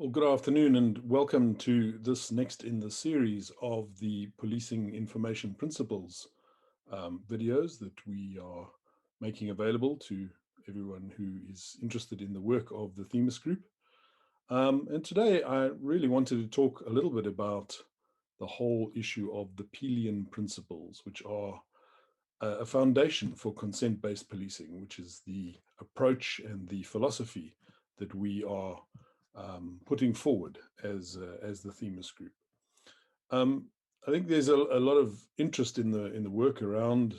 Well, good afternoon and welcome to this next in the series of the Policing Information Principles videos that we are making available to everyone who is interested in the work of the Themis Group. And today I really wanted to talk a little bit about the whole issue of the Peelian principles, which are a foundation for consent-based policing, which is the approach and the philosophy that we are putting forward as the Themis Group. I think there's a lot of interest in the work around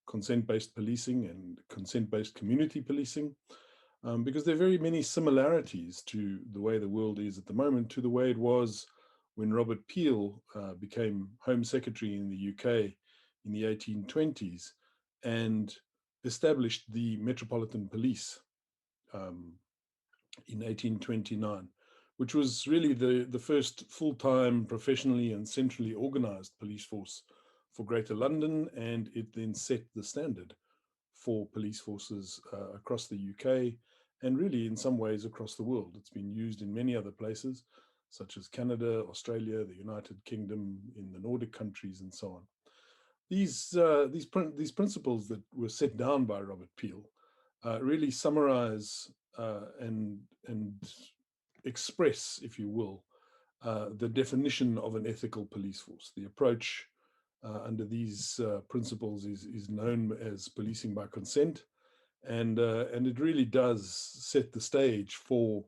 consent-based policing and consent-based community policing, because there are very many similarities to the way the world is at the moment to the way it was when Robert Peel became Home Secretary in the UK in the 1820s and established the Metropolitan Police in 1829, which was really the first full-time, professionally and centrally organized police force for Greater London, and it then set the standard for police forces across the UK and really in some ways across the world. It's been used in many other places, such as Canada, Australia, the United Kingdom, in the Nordic countries, and so on. These principles that were set down by Robert Peel really summarize and express, if you will, the definition of an ethical police force. The approach under these principles is known as policing by consent, and it really does set the stage for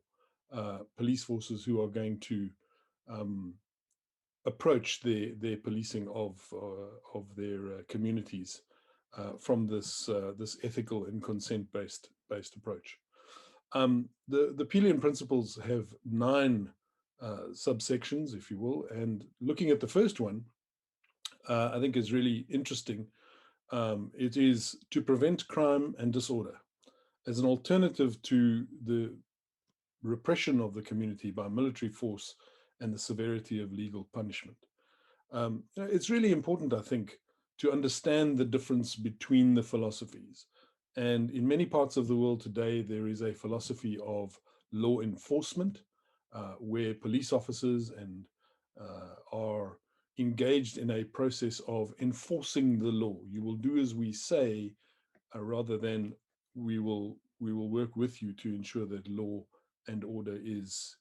police forces who are going to approach their policing of their communities from this ethical and consent-based approach. The Peelian principles have 9 subsections, if you will, and looking at the first one, I think is really interesting. It is to prevent crime and disorder as an alternative to the repression of the community by military force and the severity of legal punishment. It's really important, I think, to understand the difference between the philosophies. And in many parts of the world today, there is a philosophy of law enforcement, where police officers are engaged in a process of enforcing the law. You will do as we say, rather than we will work with you to ensure that law and order is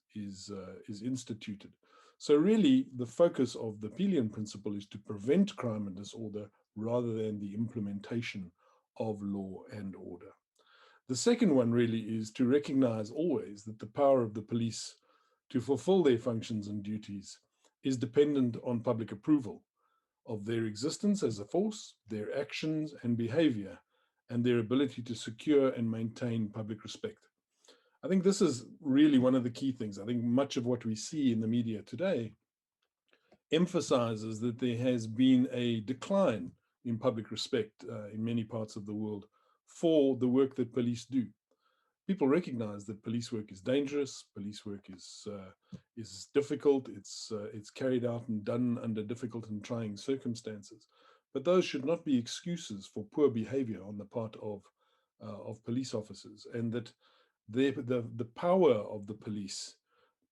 instituted. So really, the focus of the Peelian principle is to prevent crime and disorder rather than the implementation of law and order. The second one really is to recognize always that the power of the police to fulfill their functions and duties is dependent on public approval of their existence as a force, their actions and behavior, and their ability to secure and maintain public respect. I think this is really one of the key things. I think much of what we see in the media today emphasizes that there has been a decline in public respect in many parts of the world for the work that police do. People recognize that police work is dangerous, police work is difficult, it's carried out and done under difficult and trying circumstances. But those should not be excuses for poor behavior on the part of police officers, and that the power of the police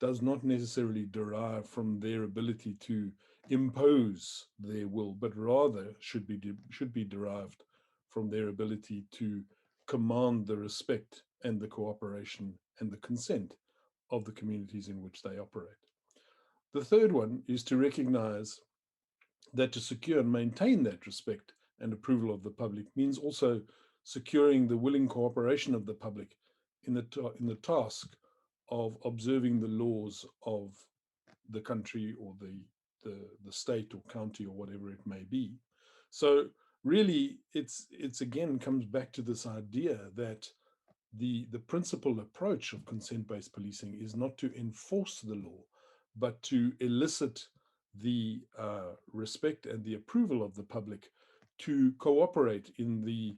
does not necessarily derive from their ability to impose their will, but rather should be derived from their ability to command the respect and the cooperation and the consent of the communities in which they operate. The third one is to recognize that to secure and maintain that respect and approval of the public means also securing the willing cooperation of the public in the task of observing the laws of the country or the state or county or whatever it may be. So really, it's again comes back to this idea that the principal approach of consent-based policing is not to enforce the law, but to elicit the respect and the approval of the public to cooperate in the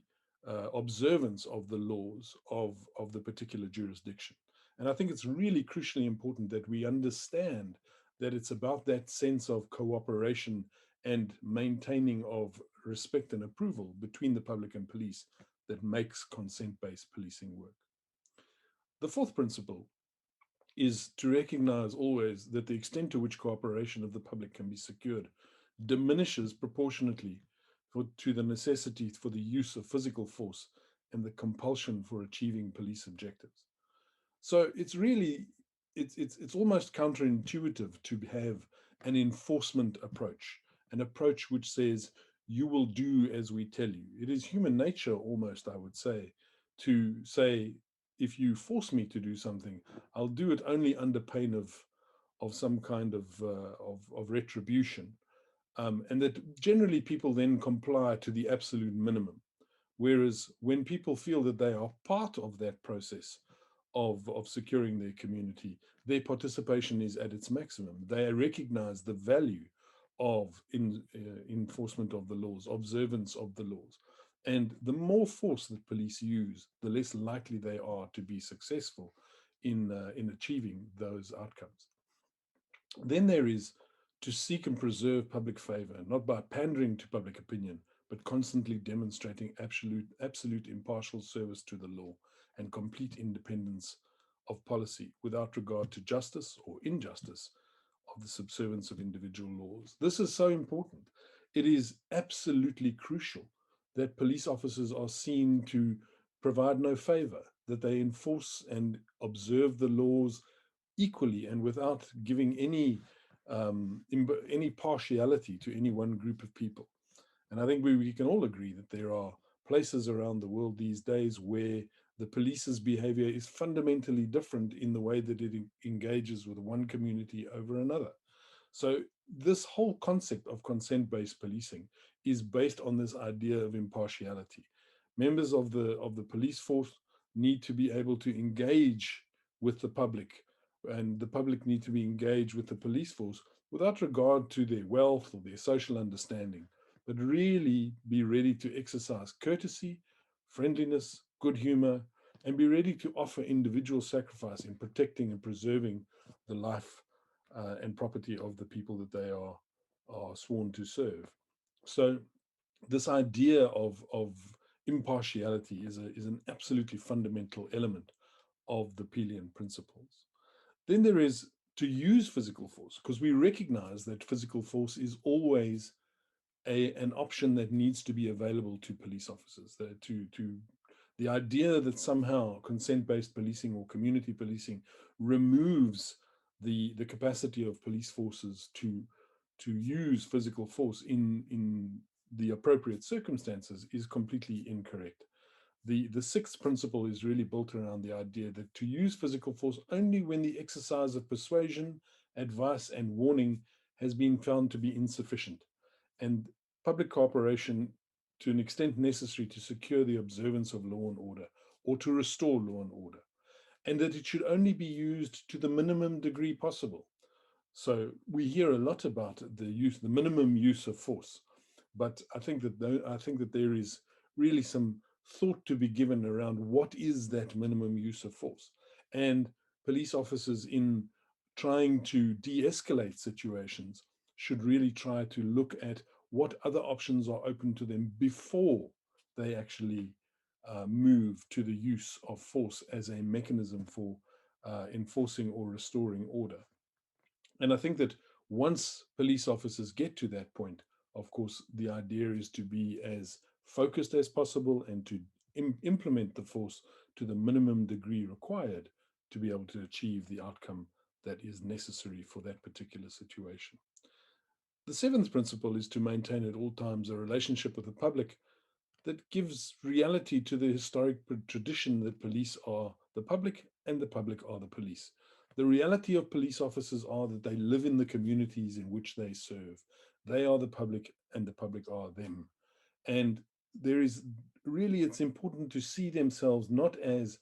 observance of the laws of the particular jurisdiction. And I think it's really crucially important that we understand that it's about that sense of cooperation and maintaining of respect and approval between the public and police that makes consent-based policing work. The fourth principle is to recognize always that the extent to which cooperation of the public can be secured diminishes proportionately to the necessity for the use of physical force and the compulsion for achieving police objectives. So it's really it's almost counterintuitive to have an enforcement approach, an approach which says you will do as we tell you. It is human nature almost, I would say, to say if you force me to do something, I'll do it only under pain of some kind of retribution, and that generally people then comply to the absolute minimum. Whereas when people feel that they are part of that process of securing their community, their participation is at its maximum. They recognize the value of enforcement of the laws, observance of the laws. And the more force that police use, the less likely they are to be successful in achieving those outcomes. Then there is to seek and preserve public favor, not by pandering to public opinion, but constantly demonstrating absolute impartial service to the law and complete independence of policy without regard to justice or injustice of the subservience of individual laws. This is so important. It is absolutely crucial that police officers are seen to provide no favor, that they enforce and observe the laws equally and without giving any partiality to any one group of people. And I think we can all agree that there are places around the world these days where the police's behavior is fundamentally different in the way that it engages with one community over another. So this whole concept of consent-based policing is based on this idea of impartiality. Members of the police force need to be able to engage with the public, and the public need to be engaged with the police force without regard to their wealth or their social understanding, but really be ready to exercise courtesy, friendliness, good humor, and be ready to offer individual sacrifice in protecting and preserving the life and property of the people that they are sworn to serve. So this idea of impartiality is an absolutely fundamental element of the Peelian principles. Then there is to use physical force, because we recognize that physical force is always an option that needs to be available to police officers. To the idea that somehow consent-based policing or community policing removes the capacity of police forces to use physical force in the appropriate circumstances is completely incorrect. The sixth principle is really built around the idea that to use physical force only when the exercise of persuasion, advice, and warning has been found to be insufficient, and public cooperation to an extent necessary to secure the observance of law and order or to restore law and order, and that it should only be used to the minimum degree possible. So we hear a lot about the minimum use of force, but I think that there is really some thought to be given around what is that minimum use of force, and police officers in trying to de-escalate situations should really try to look at what other options are open to them before they actually move to the use of force as a mechanism for enforcing or restoring order. And I think that once police officers get to that point, of course, the idea is to be as focused as possible and to implement the force to the minimum degree required to be able to achieve the outcome that is necessary for that particular situation. The seventh principle is to maintain at all times a relationship with the public that gives reality to the historic tradition that police are the public and the public are the police. The reality of police officers are that they live in the communities in which they serve. They are the public and the public are them. And there is really, it's important to see themselves not as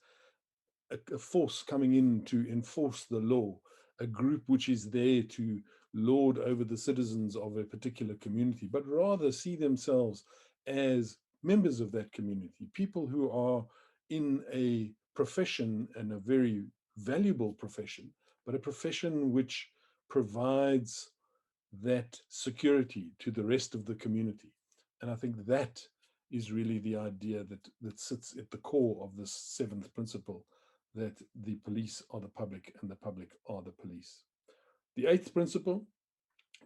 a force coming in to enforce the law, a group which is there to lord over the citizens of a particular community, but rather see themselves as members of that community, people who are in a profession, and a very valuable profession, but a profession which provides that security to the rest of the community. And I think that is really the idea that sits at the core of this seventh principle, that the police are the public and the public are the police. The eighth principle,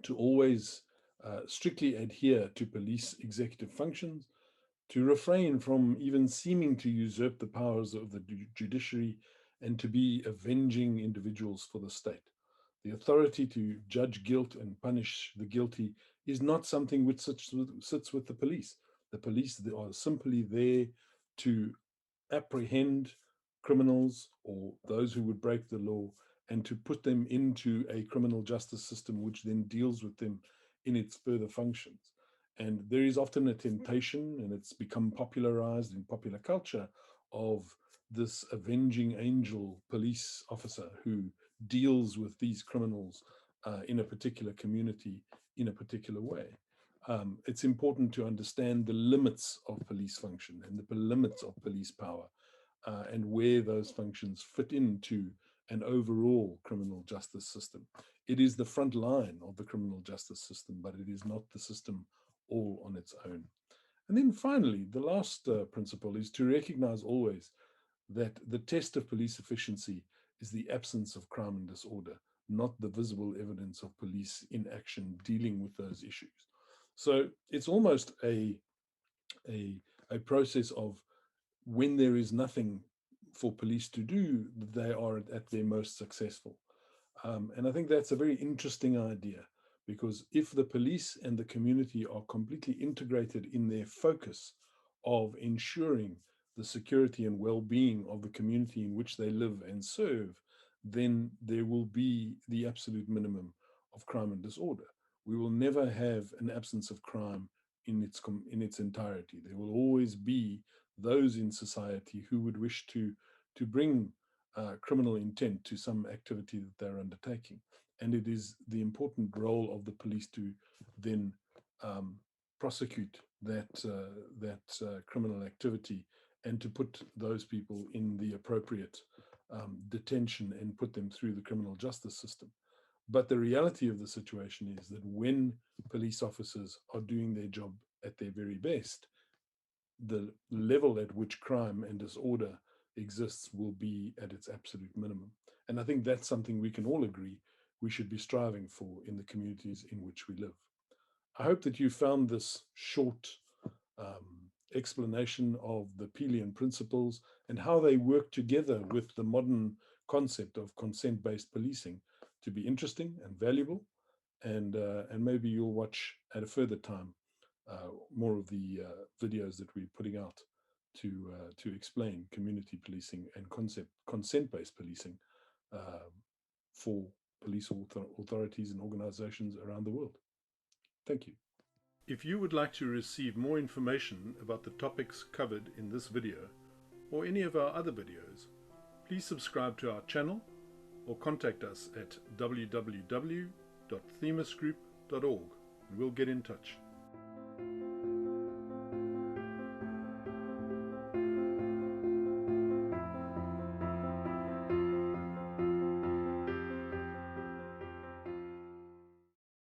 to always strictly adhere to police executive functions, to refrain from even seeming to usurp the powers of the judiciary, and to be avenging individuals for the state. The authority to judge guilt and punish the guilty is not something which sits with the police. The police are simply there to apprehend criminals or those who would break the law and to put them into a criminal justice system which then deals with them in its further functions. And there is often a temptation, and it's become popularized in popular culture, of this avenging angel police officer who deals with these criminals in a particular community in a particular way. It's important to understand the limits of police function and the limits of police power, and where those functions fit into an overall criminal justice system. It is the front line of the criminal justice system, but it is not the system all on its own. And then finally, the last principle is to recognize always that the test of police efficiency is the absence of crime and disorder, not the visible evidence of police inaction dealing with those issues. So it's almost a process of, when there is nothing for police to do, they are at their most successful. And I think that's a very interesting idea, because if the police and the community are completely integrated in their focus of ensuring the security and well-being of the community in which they live and serve, then there will be the absolute minimum of crime and disorder. We will never have an absence of crime in its entirety. There will always be those in society who would wish to bring criminal intent to some activity that they're undertaking. And it is the important role of the police to then prosecute that criminal activity, and to put those people in the appropriate detention and put them through the criminal justice system. But the reality of the situation is that when police officers are doing their job at their very best, the level at which crime and disorder exists will be at its absolute minimum. And I think that's something we can all agree we should be striving for in the communities in which we live. I hope that you found this short explanation of the Peelian principles and how they work together with the modern concept of consent-based policing to be interesting and valuable. And maybe you'll watch at a further time more of the videos that we're putting out to explain community policing and consent-based policing for police authorities and organizations around the world. Thank you. If you would like to receive more information about the topics covered in this video or any of our other videos, please subscribe to our channel or contact us at www.themisgroup.org and we'll get in touch.